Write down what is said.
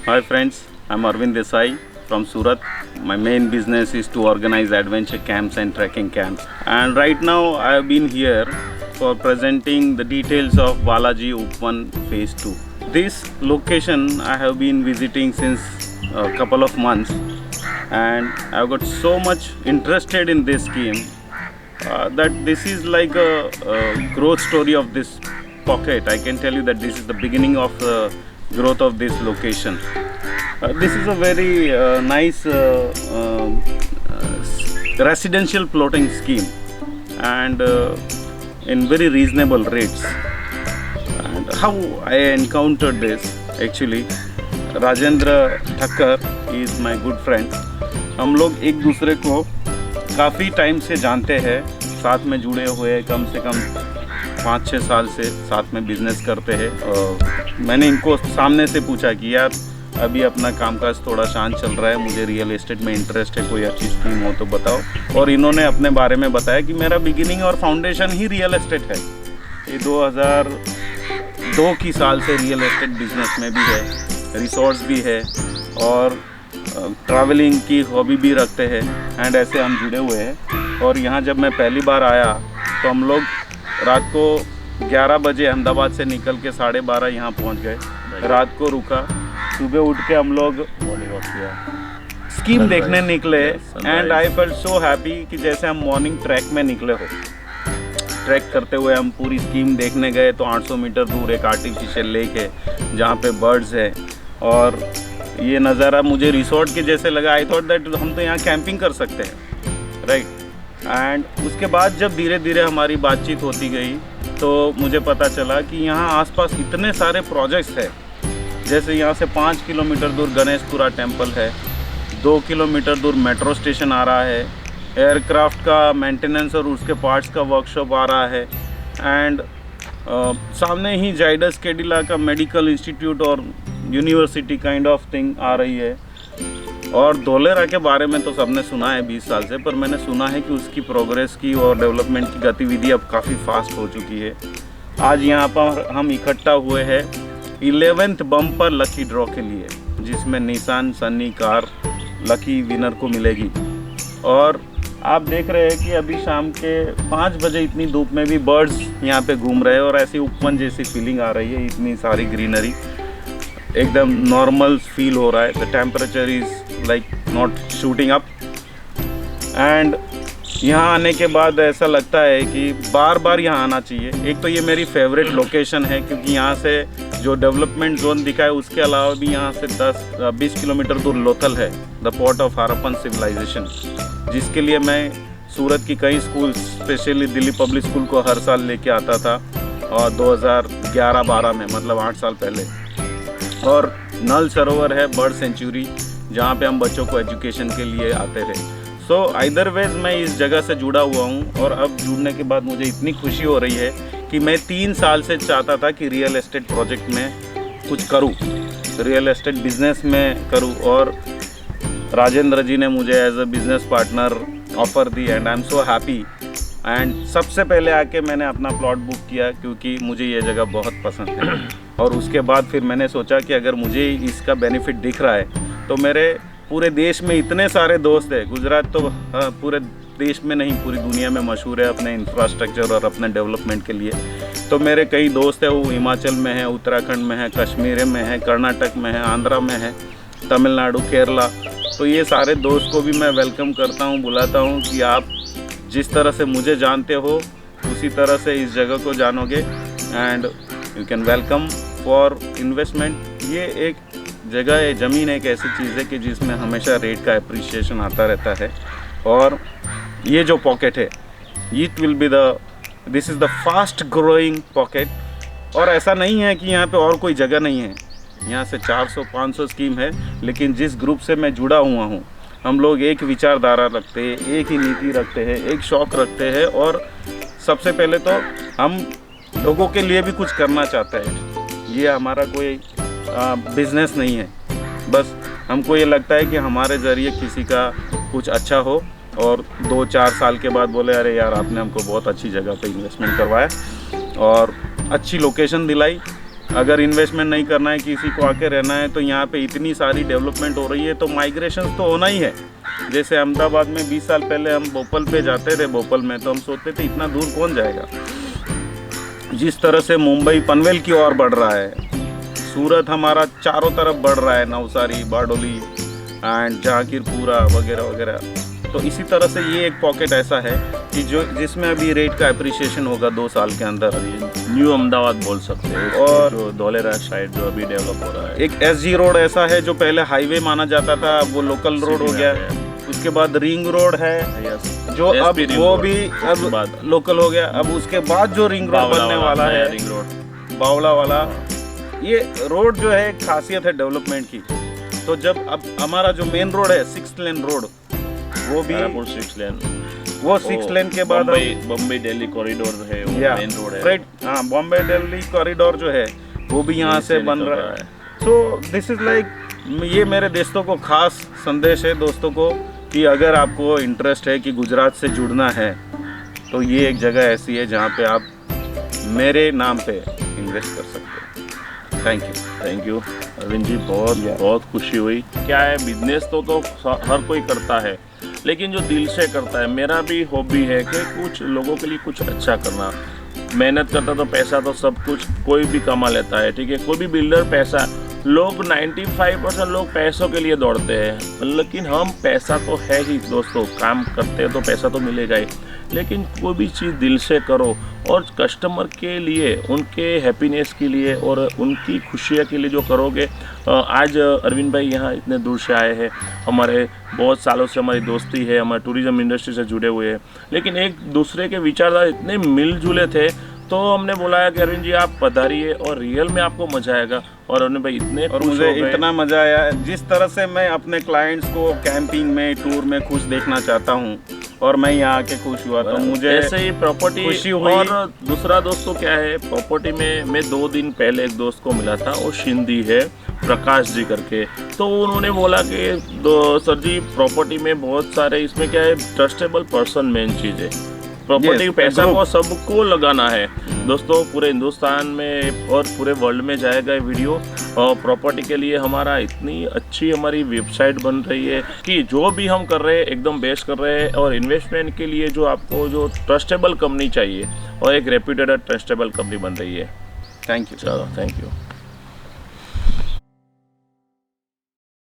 Hi friends, I'm Arvind Desai from Surat. My main business is to organize adventure camps and trekking camps. And right now I have been here for presenting the details of Balaji Upwan Phase 2. This location I have been visiting since a couple of months, and I've got so much interested in this scheme that this is like a growth story of this pocket. I can tell you that this is the beginning of the growth of this location. This is a very nice residential plotting scheme, and in very reasonable rates. And how I encountered this, actually, Rajendra Thakkar is my good friend. हम लोग एक दूसरे को काफ़ी time से जानते हैं, साथ में जुड़े हुए, कम से कम 5-6 साल से साथ में बिजनेस करते हैं। मैंने इनको सामने से पूछा कि यार अभी अपना कामकाज थोड़ा शांत चल रहा है, मुझे रियल एस्टेट में इंटरेस्ट है, कोई अच्छी स्कीम हो तो बताओ। और इन्होंने अपने बारे में बताया कि मेरा बिगिनिंग और फाउंडेशन ही रियल एस्टेट है। ये 2002 की साल से रियल एस्टेट बिजनेस में भी है, रिसोर्ट्स भी है और ट्रैवलिंग की हॉबी भी रखते हैं, एंड ऐसे हम जुड़े हुए हैं। और यहाँ जब मैं पहली बार आया तो हम लोग रात को 11 बजे अहमदाबाद से निकल के 12:30 यहाँ पहुँच गए। रात को रुका, सुबह उठ के हम लोग स्कीम देखने निकले, and I felt so happy कि जैसे हम मॉर्निंग ट्रैक में निकले हो। ट्रैक करते हुए हम पूरी स्कीम देखने गए तो 800 मीटर दूर एक आर्टिफिशियल लेक है जहाँ पे बर्ड्स है, और ये नज़ारा मुझे रिसोर्ट के जैसे लगा। आई थॉट दैट हम तो यहाँ कैंपिंग कर सकते हैं, राइट। एंड उसके बाद जब धीरे धीरे हमारी बातचीत होती गई तो मुझे पता चला कि यहाँ आसपास इतने सारे प्रोजेक्ट्स हैं। जैसे यहाँ से 5 किलोमीटर दूर गणेशपुरा टेम्पल है, 2 किलोमीटर दूर मेट्रो स्टेशन आ रहा है, एयरक्राफ्ट का मेंटेनेंस और उसके पार्ट्स का वर्कशॉप आ रहा है, एंड सामने ही जाइडस कैडिला का मेडिकल इंस्टीट्यूट और यूनिवर्सिटी काइंड ऑफ थिंग आ रही है। और धोलेरा के बारे में तो सबने सुना है 20 साल से, पर मैंने सुना है कि उसकी प्रोग्रेस की और डेवलपमेंट की गतिविधि अब काफ़ी फास्ट हो चुकी है। आज यहाँ पर हम इकट्ठा हुए हैं 11th बम्पर लकी ड्रॉ के लिए, जिसमें Nissan Sunny car lucky winner को मिलेगी। और आप देख रहे हैं कि अभी शाम के 5 बजे इतनी धूप में भी बर्ड्स यहाँ पे घूम रहे हैं और ऐसी उपवन जैसी फीलिंग आ रही है, इतनी सारी ग्रीनरी, एकदम नॉर्मल फील हो रहा है। The temperature is like not shooting up, and यहाँ आने के बाद ऐसा लगता है कि बार बार यहाँ आना चाहिए। एक तो ये मेरी फेवरेट लोकेशन है क्योंकि यहाँ से जो डेवलपमेंट जोन दिखा है, उसके अलावा भी यहाँ से 10-20 किलोमीटर दूर लोथल है, the port of Harappan civilisation, जिसके लिए मैं सूरत की कई school, specially Delhi public school को हर साल लेके आता था, और 2011-12 में, मतलब 8 साल पहले। और नल सरोवर है, बर्ड सेंचुरी, जहाँ पे हम बच्चों को एजुकेशन के लिए आते थे। सो आइदर वेज मैं इस जगह से जुड़ा हुआ हूँ, और अब जुड़ने के बाद मुझे इतनी खुशी हो रही है कि मैं 3 साल से चाहता था कि रियल एस्टेट प्रोजेक्ट में कुछ करूँ, रियल एस्टेट बिजनेस में करूँ, और राजेंद्र जी ने मुझे as a business partner offer दी, and I am so happy. And सबसे पहले आके मैंने अपना प्लॉट बुक किया क्योंकि मुझे ये जगह बहुत पसंद है। और उसके बाद फिर मैंने सोचा कि अगर मुझे इसका बेनिफिट दिख रहा है तो मेरे पूरे देश में इतने सारे दोस्त हैं, गुजरात तो पूरे देश में नहीं पूरी दुनिया में मशहूर है अपने इंफ्रास्ट्रक्चर और अपने डेवलपमेंट के लिए। तो मेरे कई दोस्त हैं, वो हिमाचल में है, उत्तराखंड में है, कश्मीर में है, कर्नाटक में है, आंध्रा में है, तमिलनाडु, केरला। तो ये सारे दोस्त को भी मैं वेलकम करता हूँ, बुलाता हूँ कि आप जिस तरह से मुझे जानते हो उसी तरह से इस जगह को जानोगे, and you can welcome for investment. ये एक जगह है, ज़मीन एक ऐसी चीज़ है कि जिसमें हमेशा रेट का एप्रिसिएशन आता रहता है। और ये जो पॉकेट है, it will be this is the fast growing pocket. और ऐसा नहीं है कि यहाँ पे और कोई जगह नहीं है, यहाँ से 400-500 स्कीम है, लेकिन जिस ग्रुप से मैं जुड़ा हुआ हूँ, हम लोग एक विचारधारा रखते हैं, एक ही नीति रखते हैं, एक शौक़ रखते हैं, और सबसे पहले तो हम लोगों के लिए भी कुछ करना चाहते हैं। ये हमारा कोई बिजनेस नहीं है, बस हमको ये लगता है कि हमारे ज़रिए किसी का कुछ अच्छा हो, और 2-4 साल के बाद बोले अरे यार आपने हमको बहुत अच्छी जगह पे इन्वेस्टमेंट करवाया और अच्छी लोकेशन दिलाई, अगर इन्वेस्टमेंट नहीं करना है, किसी को आके रहना है, तो यहाँ पे इतनी सारी डेवलपमेंट हो रही है, तो माइग्रेशन तो होना ही है। जैसे अहमदाबाद में 20 साल पहले हम भोपाल पे जाते थे, भोपाल में तो हम सोचते थे इतना दूर कौन जाएगा। जिस तरह से मुंबई पनवेल की ओर बढ़ रहा है, सूरत हमारा चारों तरफ बढ़ रहा है, नवसारी, बारडोली एंड जहांगीरपुरा वगैरह वगैरह, तो इसी तरह से ये एक पॉकेट ऐसा है कि जिसमें अभी रेट का अप्रिसिएशन होगा 2 साल के अंदर। न्यू अहमदाबाद बोल सकते हैं। और जो धौलेरा साइड जो अभी डेवलप हो रहा है, एक SG रोड ऐसा है जो पहले हाईवे माना जाता था, वो लोकल रोड हो गया। उसके बाद रिंग रोड है जो अब वो भी अब लोकल हो गया। अब उसके बाद जो रिंग रोड बनने वाला है, रिंग रोड बावला वाला, ये रोड जो है एक खासियत है डेवलपमेंट की। तो जब अब हमारा जो मेन रोड है 6 लेन रोड, वो भी 6 लेन, वो 6 लेन के बाद बम्बई दिल्ली कॉरिडोर है, मेन रोड है। हाँ, बॉम्बे दिल्ली कॉरिडोर जो है वो भी यहाँ से बन रहा है। तो दिस इज लाइक, ये मेरे दोस्तों को खास संदेश है, दोस्तों को, कि अगर आपको इंटरेस्ट है कि गुजरात से जुड़ना है, तो ये एक जगह ऐसी है जहाँ पे आप मेरे नाम पे इन्वेस्ट कर सकते हो। थैंक यू अरविंद जी, बहुत खुशी हुई। क्या है, बिजनेस तो हर कोई करता है, लेकिन जो दिल से करता है, मेरा भी हॉबी है कि कुछ लोगों के लिए कुछ अच्छा करना। मेहनत करता तो पैसा तो सब कुछ कोई भी कमा लेता है, ठीक है। कोई भी बिल्डर पैसा, लोग 95% लोग पैसों के लिए दौड़ते हैं, लेकिन हम पैसा तो है ही दोस्तों, काम करते हैं तो पैसा तो मिलेगा ही, लेकिन कोई भी चीज़ दिल से करो और कस्टमर के लिए, उनके हैप्पीनेस के लिए और उनकी खुशियाँ के लिए जो करोगे। आज अरविंद भाई यहाँ इतने दूर से आए हैं, हमारे बहुत सालों से हमारी दोस्ती है, हमारे टूरिज़्म इंडस्ट्री से जुड़े हुए हैं, लेकिन एक दूसरे के विचारधारा इतने मिलजुले थे, तो हमने बुलाया कि अरविंद जी आप पधारिए और रियल में आपको मजा आएगा। और अरविंद भाई इतने और मुझे इतना मजा आया, जिस तरह से मैं अपने क्लाइंट्स को कैंपिंग में, टूर में खुश देखना चाहता हूँ, और मैं यहाँ आके खुश हुआ, तो मुझे ऐसे ही प्रॉपर्टी खुशी हुई। और दूसरा दोस्तों क्या है, प्रॉपर्टी में मैं 2 दिन पहले एक दोस्त को मिला था, वो सिंधी है, प्रकाश जी करके, तो उन्होंने बोला कि सर जी प्रॉपर्टी में बहुत सारे, इसमें क्या है, ट्रस्टेबल पर्सन मेन चीज़ है। प्रॉपर्टी पैसा को सबको लगाना है दोस्तों, पूरे हिंदुस्तान में और पूरे वर्ल्ड में जाएगा ये वीडियो। और प्रॉपर्टी के लिए हमारा इतनी अच्छी हमारी वेबसाइट बन रही है कि जो भी हम कर रहे हैं एकदम बेस्ट कर रहे हैं। और इन्वेस्टमेंट के लिए जो आपको जो ट्रस्टेबल कंपनी चाहिए, और एक रेप्यूटेड ट्रस्टेबल कंपनी बन रही है। Thank you. चलो, थैंक यू।